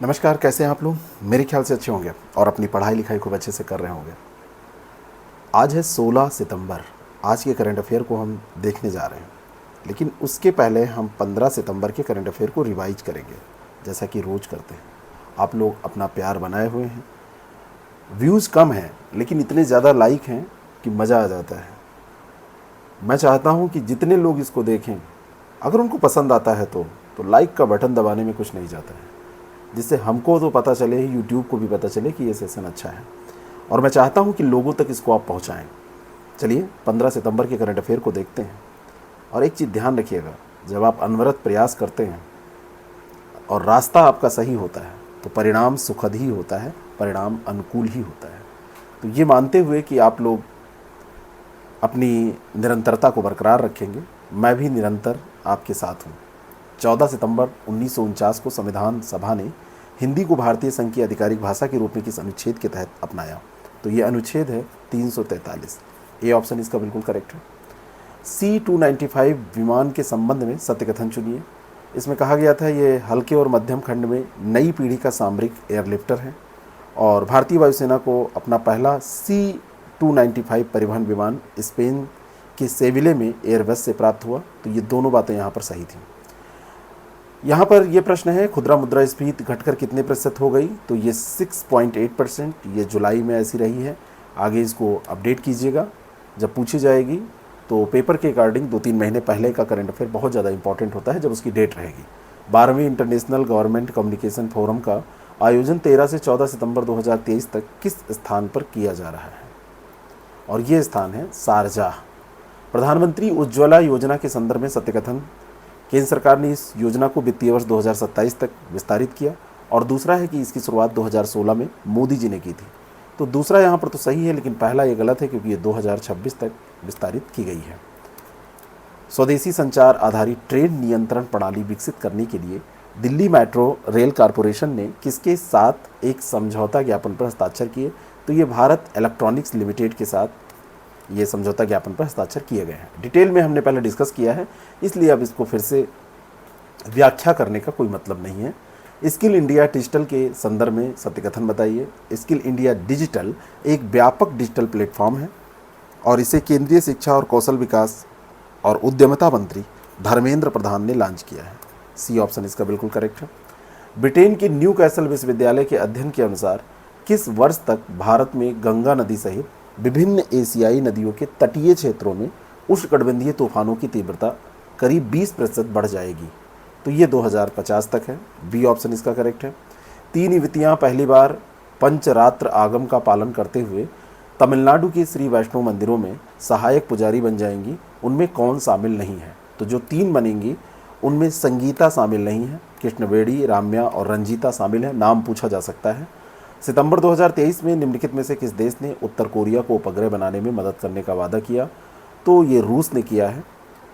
नमस्कार, कैसे हैं आप लोग। मेरे ख्याल से अच्छे होंगे और अपनी पढ़ाई लिखाई खूब अच्छे से कर रहे होंगे। आज है 16 सितंबर। आज के करंट अफेयर को हम देखने जा रहे हैं, लेकिन उसके पहले हम 15 सितंबर के करंट अफेयर को रिवाइज करेंगे, जैसा कि रोज़ करते हैं। आप लोग अपना प्यार बनाए हुए हैं। व्यूज़ कम हैं, लेकिन इतने ज़्यादा लाइक हैं कि मज़ा आ जाता है। मैं चाहता हूँ कि जितने लोग इसको देखें, अगर उनको पसंद आता है तो लाइक का बटन दबाने में कुछ नहीं जाता है, जिससे हमको तो पता चले, यूट्यूब को भी पता चले कि ये सेशन अच्छा है। और मैं चाहता हूँ कि लोगों तक इसको आप पहुँचाएँ। चलिए 15 सितंबर के करंट अफेयर को देखते हैं। और एक चीज़ ध्यान रखिएगा, जब आप अनवरत प्रयास करते हैं और रास्ता आपका सही होता है तो परिणाम सुखद ही होता है, परिणाम अनुकूल ही होता है। तो ये मानते हुए कि आप लोग अपनी निरंतरता को बरकरार रखेंगे, मैं भी निरंतर आपके साथ हूँ। 14 सितंबर 1949 को संविधान सभा ने हिंदी को भारतीय संघ की आधिकारिक भाषा के रूप में किस अनुच्छेद के तहत अपनाया? तो ये अनुच्छेद है 343। ए ऑप्शन इसका बिल्कुल करेक्ट है। C-295 विमान के संबंध में सत्य कथन चुनिए। इसमें कहा गया था ये हल्के और मध्यम खंड में नई पीढ़ी का सामरिक एयरलिफ्टर है और भारतीय वायुसेना को अपना पहला C-295 परिवहन विमान स्पेन के सेविले में एयरबस से प्राप्त हुआ। तो ये दोनों बातें यहाँ पर सही थी। यहाँ पर यह प्रश्न है, खुदरा मुद्रास्फीति घटकर कितने प्रतिशत हो गई? तो ये 6.8%। ये जुलाई में ऐसी रही है। आगे इसको अपडेट कीजिएगा जब पूछी जाएगी। तो पेपर के अकॉर्डिंग 2-3 महीने पहले का करंट अफेयर बहुत ज़्यादा इंपॉर्टेंट होता है जब उसकी डेट रहेगी। 12वीं इंटरनेशनल गवर्नमेंट कम्युनिकेशन फोरम का आयोजन 13 से 14 सितंबर 2023 तक किस स्थान पर किया जा रहा है? और ये स्थान है शारजाह। प्रधानमंत्री उज्ज्वला योजना के संदर्भ में सत्य कथन। केंद्र सरकार ने इस योजना को वित्तीय वर्ष 2027 तक विस्तारित किया। और दूसरा है कि इसकी शुरुआत 2016 में मोदी जी ने की थी। तो दूसरा यहाँ पर तो सही है, लेकिन पहला ये गलत है क्योंकि ये 2026 तक विस्तारित की गई है। स्वदेशी संचार आधारित ट्रेन नियंत्रण प्रणाली विकसित करने के लिए दिल्ली मेट्रो रेल कॉरपोरेशन ने किसके साथ एक समझौता ज्ञापन पर हस्ताक्षर किए? तो ये भारत इलेक्ट्रॉनिक्स लिमिटेड के साथ ये समझौता ज्ञापन पर हस्ताक्षर किए गए हैं। डिटेल में हमने पहले डिस्कस किया है, इसलिए अब इसको फिर से व्याख्या करने का कोई मतलब नहीं है। स्किल इंडिया डिजिटल के संदर्भ में सत्य कथन बताइए। स्किल इंडिया डिजिटल एक व्यापक डिजिटल प्लेटफॉर्म है और इसे केंद्रीय शिक्षा और कौशल विकास और उद्यमिता मंत्री धर्मेंद्र प्रधान ने लॉन्च किया है। सी ऑप्शन इसका बिल्कुल करेक्ट है। ब्रिटेन के न्यू कैसल विश्वविद्यालय के अध्ययन के अनुसार किस वर्ष तक भारत में गंगा नदी सहित विभिन्न एशियाई नदियों के तटीय क्षेत्रों में उष्णकटिबंधीय तूफानों की तीव्रता करीब 20% बढ़ जाएगी? तो ये 2050 तक है। बी ऑप्शन इसका करेक्ट है। 3 युवतियाँ पहली बार पंचरात्र आगम का पालन करते हुए तमिलनाडु के श्री वैष्णो मंदिरों में सहायक पुजारी बन जाएंगी। उनमें कौन शामिल नहीं है? तो जो 3 बनेंगी उनमें संगीता शामिल नहीं है, कृष्णवेणी, राम्या और रंजीता शामिल है। नाम पूछा जा सकता है। सितंबर 2023 में निम्नलिखित में से किस देश ने उत्तर कोरिया को उपग्रह बनाने में मदद करने का वादा किया? तो ये रूस ने किया है।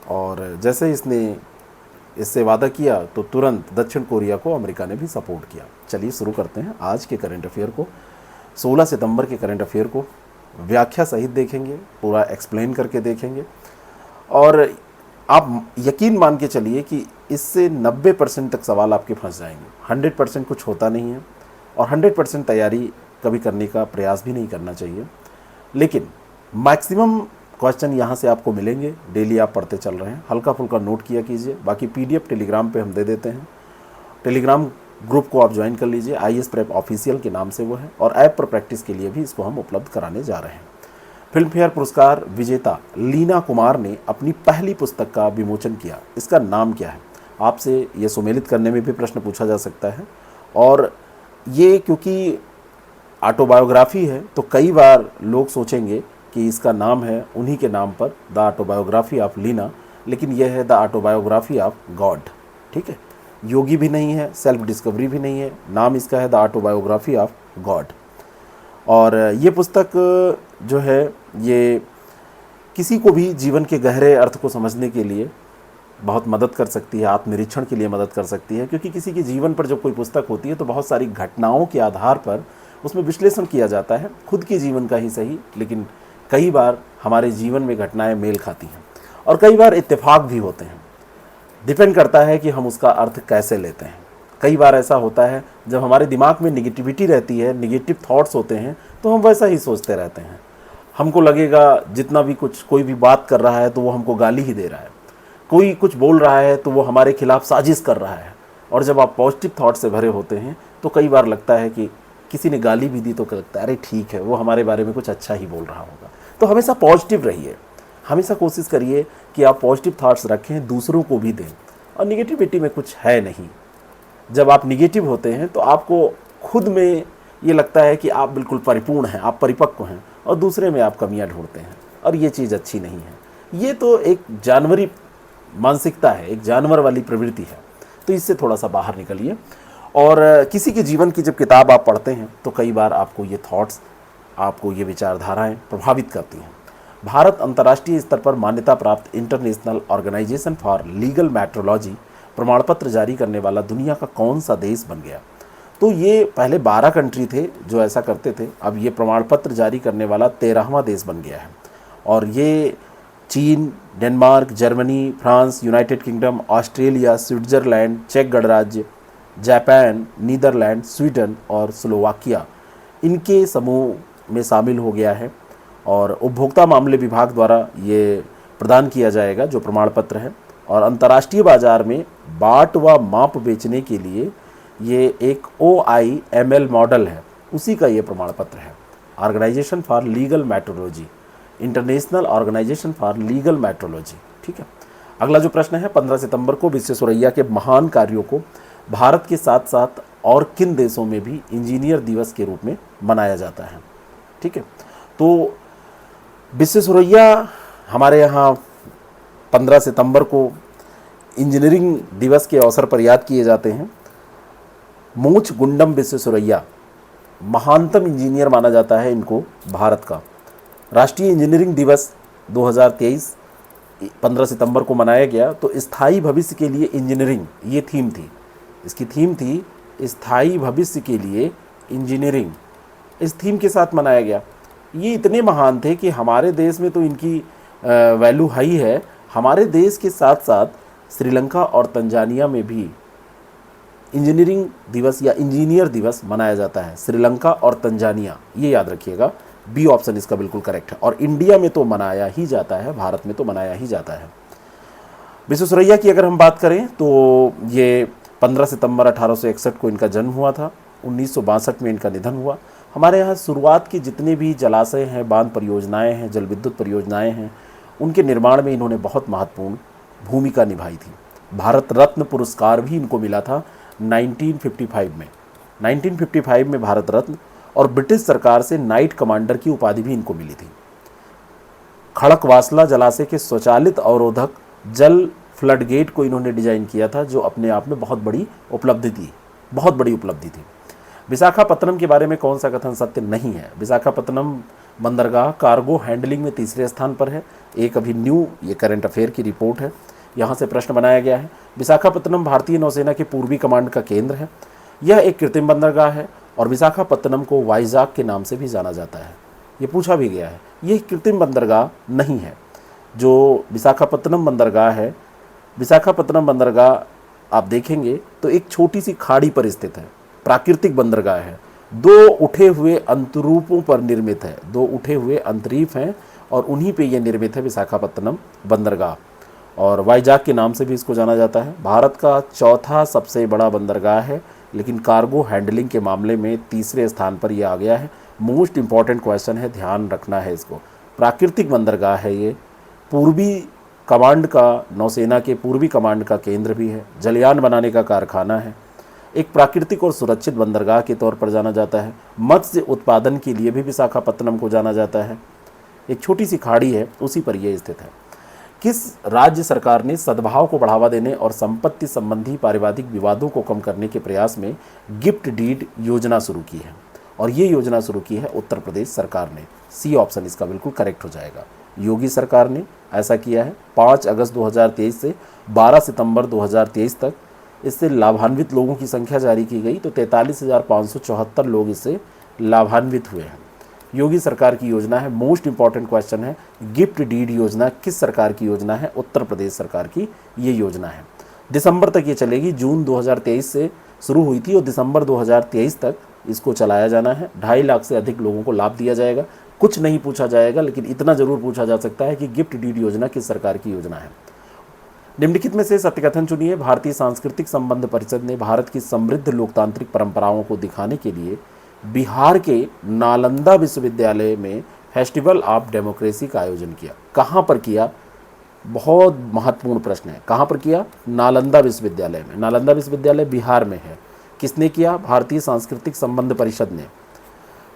और जैसे इसने इससे वादा किया तो तुरंत दक्षिण कोरिया को अमेरिका ने भी सपोर्ट किया। चलिए शुरू करते हैं आज के करंट अफेयर को। 16 सितंबर के करंट अफेयर को व्याख्या सहित देखेंगे, पूरा एक्सप्लेन करके देखेंगे। और आप यकीन मान के चलिए कि इससे 90% तक सवाल आपके फंस जाएंगे। 100% कुछ होता नहीं है और 100% तैयारी कभी करने का प्रयास भी नहीं करना चाहिए, लेकिन मैक्सिमम क्वेश्चन यहाँ से आपको मिलेंगे। डेली आप पढ़ते चल रहे हैं, हल्का फुल्का नोट किया कीजिए। बाकी PDF टेलीग्राम पे हम दे देते हैं। टेलीग्राम ग्रुप को आप ज्वाइन कर लीजिए, IAS प्रेप ऑफिशियल के नाम से वो है। और ऐप पर प्रैक्टिस के लिए भी इसको हम उपलब्ध कराने जा रहे हैं। फिल्म फेयर पुरस्कार विजेता लीना कुमार ने अपनी पहली पुस्तक का विमोचन किया। इसका नाम क्या है? आपसे ये सुमेलित करने में भी प्रश्न पूछा जा सकता है। और ये क्योंकि ऑटोबायोग्राफी है तो कई बार लोग सोचेंगे कि इसका नाम है उन्हीं के नाम पर, द ऑटोबायोग्राफी ऑफ लीना, लेकिन यह है द ऑटोबायोग्राफी ऑफ गॉड। ठीक है, योगी भी नहीं है, सेल्फ डिस्कवरी भी नहीं है, नाम इसका है द ऑटोबायोग्राफी ऑफ गॉड। और ये पुस्तक जो है ये किसी को भी जीवन के गहरे अर्थ को समझने के लिए बहुत मदद कर सकती है, आत्मनिरीक्षण के लिए मदद कर सकती है। क्योंकि किसी के जीवन पर जब कोई पुस्तक होती है तो बहुत सारी घटनाओं के आधार पर उसमें विश्लेषण किया जाता है, खुद के जीवन का ही सही, लेकिन कई बार हमारे जीवन में घटनाएं मेल खाती हैं और कई बार इत्तेफाक भी होते हैं। डिपेंड करता है कि हम उसका अर्थ कैसे लेते हैं। कई बार ऐसा होता है जब हमारे दिमाग में निगेटिविटी रहती है, निगेटिव थॉट्स होते हैं, तो हम वैसा ही सोचते रहते हैं। हमको लगेगा जितना भी कोई भी बात कर रहा है तो वो हमको गाली ही दे रहा है, कोई कुछ बोल रहा है तो वो हमारे खिलाफ साजिश कर रहा है। और जब आप पॉजिटिव थॉट से भरे होते हैं तो कई बार लगता है कि किसी ने गाली भी दी तो लगता है अरे ठीक है, वो हमारे बारे में कुछ अच्छा ही बोल रहा होगा। तो हमेशा पॉजिटिव रहिए, हमेशा कोशिश करिए कि आप पॉजिटिव थॉट्स रखें, दूसरों को भी दें। और निगेटिविटी में कुछ है नहीं। जब आप निगेटिव होते हैं तो आपको खुद में ये लगता है कि आप बिल्कुल परिपूर्ण हैं, आप परिपक्व हैं, और दूसरे में आप कमियां ढूंढते हैं, और ये चीज़ अच्छी नहीं है। ये तो एक जानवरी मानसिकता है, एक जानवर वाली प्रवृत्ति है। तो इससे थोड़ा सा बाहर निकलिए। और किसी के जीवन की जब किताब आप पढ़ते हैं तो कई बार आपको ये थॉट्स, आपको ये विचारधाराएं प्रभावित करती हैं। भारत अंतर्राष्ट्रीय स्तर पर मान्यता प्राप्त international organization for legal metrology प्रमाण पत्र जारी करने वाला दुनिया का कौन सा देश बन गया? तो ये पहले 12 कंट्री थे जो ऐसा करते थे, अब ये प्रमाण पत्र जारी करने वाला 13वां देश बन गया है। और ये चीन, Denmark, Germany, France, United Kingdom, Australia, Switzerland, चेक गणराज्य, जापान, नीदरलैंड, स्वीडन और स्लोवाकिया इनके समूह में शामिल हो गया है। और उपभोक्ता मामले विभाग द्वारा ये प्रदान किया जाएगा जो प्रमाण पत्र है। और अंतर्राष्ट्रीय बाजार में बाट व माप बेचने के लिए ये एक OIML मॉडल है, उसी का ये प्रमाण पत्र है। Organization for legal metrology, international organization for legal metrology. ठीक है, अगला जो प्रश्न है, 15 सितंबर को विश्वेश्वरैया के महान कार्यों को भारत के साथ साथ और किन देशों में भी इंजीनियर दिवस के रूप में मनाया जाता है? ठीक है, तो विश्वेश्वरैया हमारे यहाँ 15 सितंबर को इंजीनियरिंग दिवस के अवसर पर याद किए जाते हैं। मोच गुंडम विश्वेश्वरैया महानतम इंजीनियर माना जाता है इनको भारत का। राष्ट्रीय इंजीनियरिंग दिवस 2023 15 सितंबर को मनाया गया। तो स्थायी भविष्य के लिए इंजीनियरिंग, ये थीम थी, इसकी थीम थी स्थायी भविष्य के लिए इंजीनियरिंग। इस थीम के साथ मनाया गया। ये इतने महान थे कि हमारे देश में तो इनकी वैल्यू हाई है। हमारे देश के साथ साथ श्रीलंका और तंजानिया में भी इंजीनियरिंग दिवस या इंजीनियर दिवस मनाया जाता है। श्रीलंका और तंजानिया, ये याद रखिएगा, बी ऑप्शन इसका बिल्कुल करेक्ट है। और इंडिया में तो मनाया ही जाता है, भारत में तो मनाया ही जाता है। विश्वेश्वरैया की अगर हम बात करें तो ये 15 सितंबर 1861 को इनका जन्म हुआ था। 1962 में इनका निधन हुआ। हमारे यहाँ शुरुआत के जितने भी जलाशय हैं, बांध परियोजनाएं हैं, जल विद्युत परियोजनाएं हैं, उनके निर्माण में इन्होंने बहुत महत्वपूर्ण भूमिका निभाई थी। भारत रत्न पुरस्कार भी इनको मिला था 1955 में। 1955 में भारत रत्न और ब्रिटिश सरकार से नाइट कमांडर की उपाधि भी इनको मिली थी। खड़कवासला जलाशय के स्वचालित अवरोधक जल फ्लडगेट को इन्होंने डिजाइन किया था, जो अपने आप में बहुत बड़ी उपलब्धि थी। विशाखापत्तनम के बारे में कौन सा कथन सत्य नहीं है? विशाखापत्तनम बंदरगाह कार्गो हैंडलिंग में तीसरे स्थान पर है। एक अभी न्यू ये करंट अफेयर की रिपोर्ट है, यहाँ से प्रश्न बनाया गया है। विशाखापत्तनम भारतीय नौसेना के पूर्वी कमांड का केंद्र है। यह एक कृत्रिम बंदरगाह है और विशाखापत्तनम को वाइजाग के नाम से भी जाना जाता है। ये पूछा भी गया है। ये कृत्रिम बंदरगाह नहीं है जो विशाखापत्तनम बंदरगाह है। विशाखापत्तनम बंदरगाह आप देखेंगे तो एक छोटी सी खाड़ी पर स्थित है, प्राकृतिक बंदरगाह है। 2 उठे हुए अंतरूपों पर निर्मित है, 2 उठे हुए अंतरीप हैं और उन्हीं पे ये निर्मित है विशाखापत्तनम बंदरगाह। और वाइजाग के नाम से भी इसको जाना जाता है। भारत का चौथा सबसे बड़ा बंदरगाह है, लेकिन कार्गो हैंडलिंग के मामले में तीसरे स्थान पर यह आ गया है। मोस्ट इंपॉर्टेंट क्वेश्चन है, ध्यान रखना है इसको। प्राकृतिक बंदरगाह है ये, पूर्वी कमांड का, नौसेना के पूर्वी कमांड का केंद्र भी है, जलयान बनाने का कारखाना है। एक प्राकृतिक और सुरक्षित बंदरगाह के तौर पर जाना जाता है। मत्स्य उत्पादन के लिए भी विशाखापत्तनम को जाना जाता है। एक छोटी सी खाड़ी है, उसी पर यह स्थित है। किस राज्य सरकार ने सद्भाव को बढ़ावा देने और संपत्ति संबंधी पारिवारिक विवादों को कम करने के प्रयास में गिफ्ट डीड योजना शुरू की है? और ये योजना शुरू की है उत्तर प्रदेश सरकार ने। सी ऑप्शन इसका बिल्कुल करेक्ट हो जाएगा। योगी सरकार ने ऐसा किया है। 5 अगस्त 2023 से 12 सितंबर 2023 तक इससे लाभान्वित लोगों की संख्या जारी की गई, तो 43,574 लोग इससे लाभान्वित हुए हैं। योगी सरकार की योजना है। मोस्ट इंपॉर्टेंट क्वेश्चन है, गिफ्ट डीड योजना किस सरकार की योजना है? उत्तर प्रदेश सरकार की ये योजना है। दिसंबर तक ये चलेगी। जून 2023 से शुरू हुई थी और दिसंबर 2023 तक इसको चलाया जाना है। 2.5 लाख से अधिक लोगों को लाभ दिया जाएगा। कुछ नहीं पूछा जाएगा, लेकिन इतना जरूर पूछा जा सकता है कि गिफ्ट डीड योजना किस सरकार की योजना है। निम्नलिखित में से सत्यकथन चुनिए। भारतीय सांस्कृतिक संबंध परिषद ने भारत की समृद्ध लोकतांत्रिक परंपराओं को दिखाने के लिए बिहार के नालंदा विश्वविद्यालय में फेस्टिवल ऑफ डेमोक्रेसी का आयोजन किया। कहाँ पर किया? बहुत महत्वपूर्ण प्रश्न है। कहाँ पर किया? नालंदा विश्वविद्यालय में। नालंदा विश्वविद्यालय बिहार में है। किसने किया? भारतीय सांस्कृतिक संबंध परिषद ने।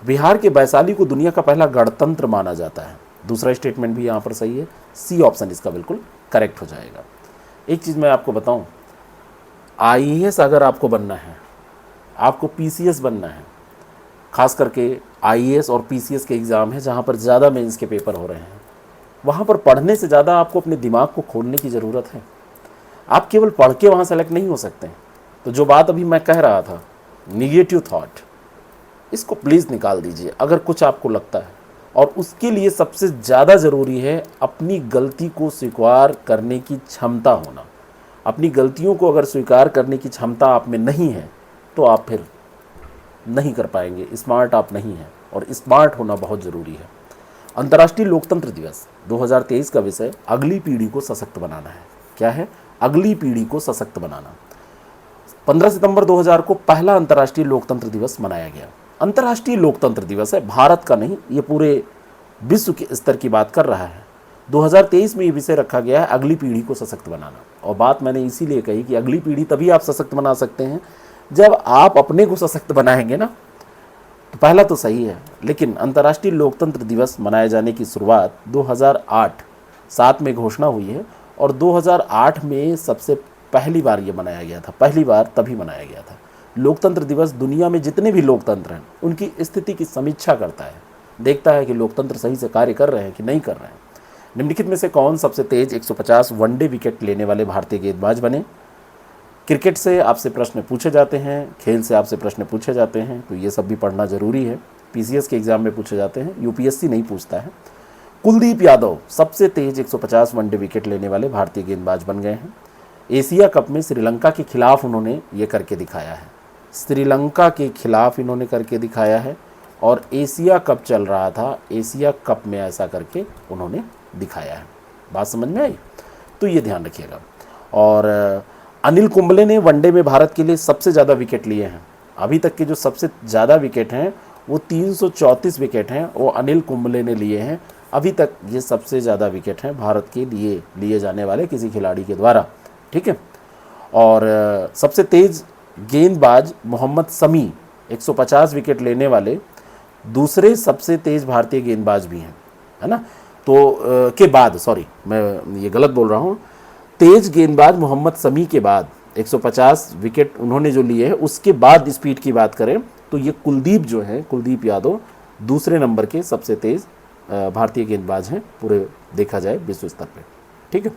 बिहार के वैशाली को दुनिया का पहला गणतंत्र माना जाता है। दूसरा स्टेटमेंट भी यहाँ पर सही है। सी ऑप्शन इसका बिल्कुल करेक्ट हो जाएगा। एक चीज़ मैं आपको बताऊं, आईएएस अगर आपको बनना है, आपको पीसीएस बनना है, खास करके आईएएस और पीसीएस के एग्ज़ाम है जहाँ पर ज़्यादा मेंस के पेपर हो रहे हैं, वहाँ पर पढ़ने से ज़्यादा आपको अपने दिमाग को खोलने की ज़रूरत है। आप केवल पढ़ के वहाँ सेलेक्ट नहीं हो सकते। तो जो बात अभी मैं कह रहा था, निगेटिव थॉट, इसको प्लीज़ निकाल दीजिए अगर कुछ आपको लगता है। और उसके लिए सबसे ज़्यादा ज़रूरी है अपनी गलती को स्वीकार करने की क्षमता होना। अपनी गलतियों को अगर स्वीकार करने की क्षमता आप में नहीं है तो आप फिर नहीं कर पाएंगे, स्मार्ट आप नहीं हैं, और स्मार्ट होना बहुत ज़रूरी है। अंतर्राष्ट्रीय लोकतंत्र दिवस 2023 का विषय अगली पीढ़ी को सशक्त बनाना है। क्या है? अगली पीढ़ी को सशक्त बनाना। 15 सितंबर 2000 को पहला अंतर्राष्ट्रीय लोकतंत्र दिवस मनाया गया। अंतर्राष्ट्रीय लोकतंत्र दिवस है, भारत का नहीं, ये पूरे विश्व के स्तर की बात कर रहा है। 2023 में ये विषय रखा गया है अगली पीढ़ी को सशक्त बनाना। और बात मैंने इसीलिए कही कि अगली पीढ़ी तभी आप सशक्त बना सकते हैं जब आप अपने को सशक्त बनाएंगे ना। तो पहला तो सही है, लेकिन अंतर्राष्ट्रीय लोकतंत्र दिवस मनाए जाने की शुरुआत 2007 में घोषणा हुई है और 2008 में सबसे पहली बार ये मनाया गया था। पहली बार तभी मनाया गया था। लोकतंत्र दिवस दुनिया में जितने भी लोकतंत्र हैं उनकी स्थिति की समीक्षा करता है, देखता है कि लोकतंत्र सही से कार्य कर रहे हैं कि नहीं कर रहे हैं। निम्नलिखित में से कौन सबसे तेज 150 वनडे विकेट लेने वाले भारतीय गेंदबाज बने? क्रिकेट से आपसे प्रश्न पूछे जाते हैं, खेल से आपसे प्रश्न पूछे जाते हैं, तो ये सब भी पढ़ना ज़रूरी है। पीसीएस के एग्जाम में पूछे जाते हैं, यूपीएससी नहीं पूछता है। कुलदीप यादव सबसे तेज 150 वनडे विकेट लेने वाले भारतीय गेंदबाज बन गए हैं। एशिया कप में श्रीलंका के खिलाफ उन्होंने ये करके दिखाया है। श्रीलंका के खिलाफ इन्होंने करके दिखाया है और एशिया कप चल रहा था, एशिया कप में ऐसा करके उन्होंने दिखाया है। बात समझ में आई? तो ये ध्यान रखिएगा। और अनिल कुंबले ने वनडे में भारत के लिए सबसे ज़्यादा विकेट लिए हैं। अभी तक के जो सबसे ज़्यादा विकेट हैं वो 334 विकेट हैं, वो अनिल कुंबले ने लिए हैं। अभी तक ये सबसे ज़्यादा विकेट हैं भारत के लिए जाने वाले किसी खिलाड़ी के द्वारा। ठीक है। और सबसे तेज़ गेंदबाज मोहम्मद शमी 150 विकेट लेने वाले दूसरे सबसे तेज़ भारतीय गेंदबाज भी हैं, है ना। तो के बाद, सॉरी मैं ये गलत बोल रहा हूँ, तेज गेंदबाज मोहम्मद शमी के बाद 150 विकेट उन्होंने जो लिए हैं, उसके बाद स्पीड की बात करें तो ये कुलदीप जो है, कुलदीप यादव दूसरे नंबर के सबसे तेज़ भारतीय गेंदबाज हैं पूरे देखा जाए विश्व स्तर पे। ठीक है।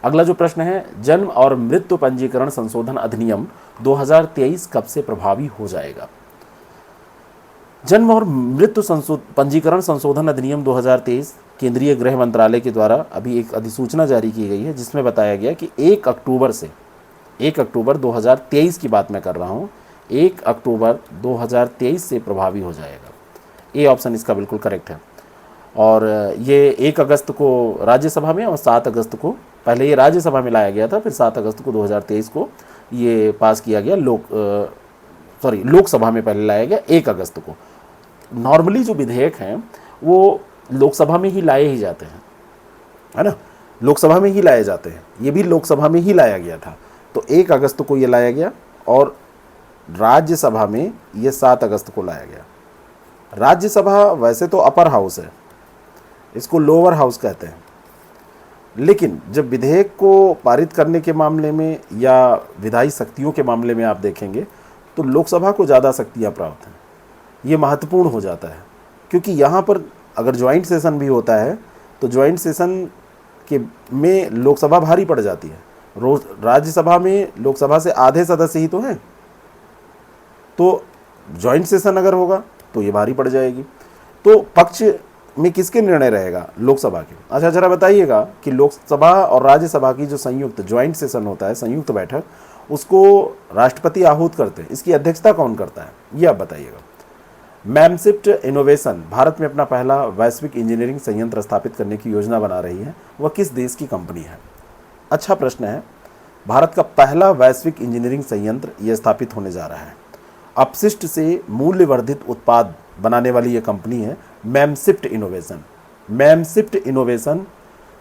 अगला जो प्रश्न है, जन्म और मृत्यु पंजीकरण संशोधन अधिनियम 2023 कब से प्रभावी हो जाएगा? जन्म और मृत्यु पंजीकरण संशोधन अधिनियम 2023 केंद्रीय गृह मंत्रालय के द्वारा अभी एक अधिसूचना जारी की गई है जिसमें बताया गया कि 1 अक्टूबर 2023 की बात मैं कर रहा हूँ, 1 अक्टूबर 2023 से प्रभावी हो जाएगा। ए ऑप्शन इसका बिल्कुल करेक्ट है। और ये 1 अगस्त को राज्यसभा में और 7 अगस्त को, पहले ये राज्यसभा में लाया गया था, फिर 7 अगस्त को 2023 को ये पास किया गया। लोकसभा में पहले लाया गया 1 अगस्त को। नॉर्मली जो विधेयक हैं वो लोकसभा में ही लाए ही जाते हैं, है ना, लोकसभा में ही लाए जाते हैं। ये भी लोकसभा में ही लाया गया था, तो 1 अगस्त को ये लाया गया और राज्यसभा में ये 7 अगस्त को लाया गया। राज्यसभा वैसे तो अपर हाउस है, इसको लोअर हाउस कहते हैं, लेकिन जब विधेयक को पारित करने के मामले में या विधायी शक्तियों के मामले में आप देखेंगे तो लोकसभा को ज़्यादा शक्तियाँ प्राप्त हैं। ये महत्वपूर्ण हो जाता है क्योंकि यहाँ पर अगर ज्वाइंट सेशन भी होता है तो ज्वाइंट सेशन में लोकसभा भारी पड़ जाती है। राज्यसभा में लोकसभा से आधे सदस्य ही तो हैं, तो ज्वाइंट सेशन अगर होगा तो ये भारी पड़ जाएगी। तो पक्ष में किसके निर्णय रहेगा? लोकसभा के। अच्छा जरा बताइएगा कि लोकसभा और राज्यसभा की जो संयुक्त ज्वाइंट सेशन होता है, संयुक्त बैठक, उसको राष्ट्रपति आहूत करते हैं। इसकी अध्यक्षता कौन करता है, ये आप बताइएगा। मैमसिफ्ट इनोवेशन भारत में अपना पहला वैश्विक इंजीनियरिंग संयंत्र स्थापित करने की योजना बना रही है, वह किस देश की कंपनी है? अच्छा प्रश्न है। भारत का पहला वैश्विक इंजीनियरिंग संयंत्र यह स्थापित होने जा रहा है। अपशिष्ट से मूल्यवर्धित उत्पाद बनाने वाली यह कंपनी है मैमसिफ्ट इनोवेशन। मैमसिफ्ट इनोवेशन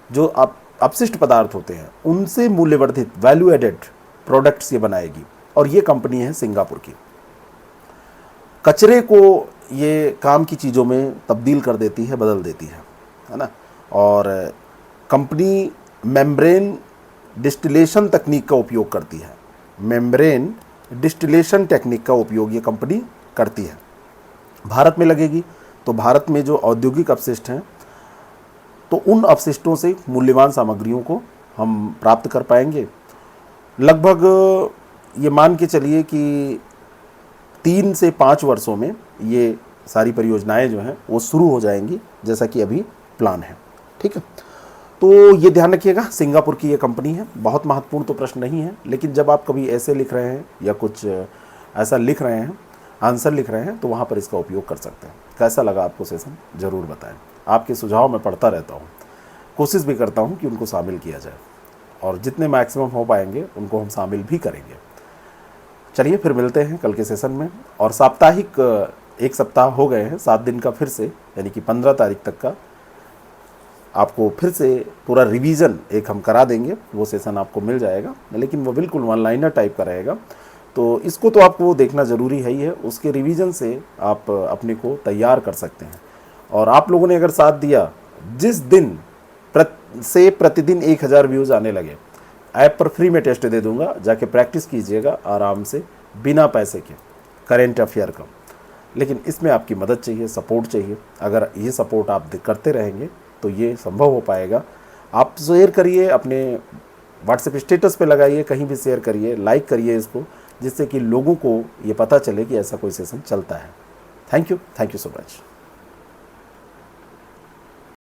जो अपशिष्ट पदार्थ होते हैं उनसे मूल्यवर्धित वैल्यू एडेड प्रोडक्ट्स ये बनाएगी, और ये कंपनी है सिंगापुर की। कचरे को ये काम की चीज़ों में तब्दील कर देती है, बदल देती है ना। और कंपनी मेम्ब्रेन डिस्टिलेशन तकनीक का उपयोग करती है। मेम्ब्रेन डिस्टिलेशन टेक्निक का उपयोग ये कंपनी करती है। भारत में लगेगी तो भारत में जो औद्योगिक अपशिष्ट हैं तो उन अपशिष्टों से मूल्यवान सामग्रियों को हम प्राप्त कर पाएंगे। लगभग ये मान के चलिए कि 3 से 5 वर्षों में ये सारी परियोजनाएं जो हैं वो शुरू हो जाएंगी, जैसा कि अभी प्लान है। ठीक है, तो ये ध्यान रखिएगा, सिंगापुर की ये कंपनी है। बहुत महत्वपूर्ण तो प्रश्न नहीं है, लेकिन जब आप कभी ऐसे लिख रहे हैं या कुछ ऐसा लिख रहे हैं, आंसर लिख रहे हैं, तो वहाँ पर इसका उपयोग कर सकते हैं। कैसा लगा आपको सेशन ज़रूर बताएं। आपके सुझाव मैं पढ़ता रहता हूँ, कोशिश भी करता हूँ कि उनको शामिल किया जाए, और जितने मैक्सिमम हो पाएंगे उनको हम शामिल भी करेंगे। चलिए फिर मिलते हैं कल के सेशन में। और साप्ताहिक 1 सप्ताह हो गए हैं, 7 दिन का फिर से, यानी कि 15 तारीख तक का आपको फिर से पूरा रिवीजन एक हम करा देंगे। वो सेशन आपको मिल जाएगा, लेकिन वो बिल्कुल वन लाइनर टाइप का रहेगा, तो इसको तो आपको देखना ज़रूरी है ही है। उसके रिवीजन से आप अपने को तैयार कर सकते हैं। और आप लोगों ने अगर साथ दिया, जिस दिन से प्रतिदिन 1000 व्यूज़ आने लगे, ऐप पर फ्री में टेस्ट दे दूंगा, जाके प्रैक्टिस कीजिएगा आराम से, बिना पैसे के, करेंट अफेयर का। लेकिन इसमें आपकी मदद चाहिए, सपोर्ट चाहिए। अगर ये सपोर्ट आप करते रहेंगे तो ये संभव हो पाएगा। आप शेयर करिए, अपने व्हाट्सएप स्टेटस पे लगाइए, कहीं भी शेयर करिए, लाइक करिए इसको, जिससे कि लोगों को ये पता चले कि ऐसा कोई सेशन चलता है। Thank you so much.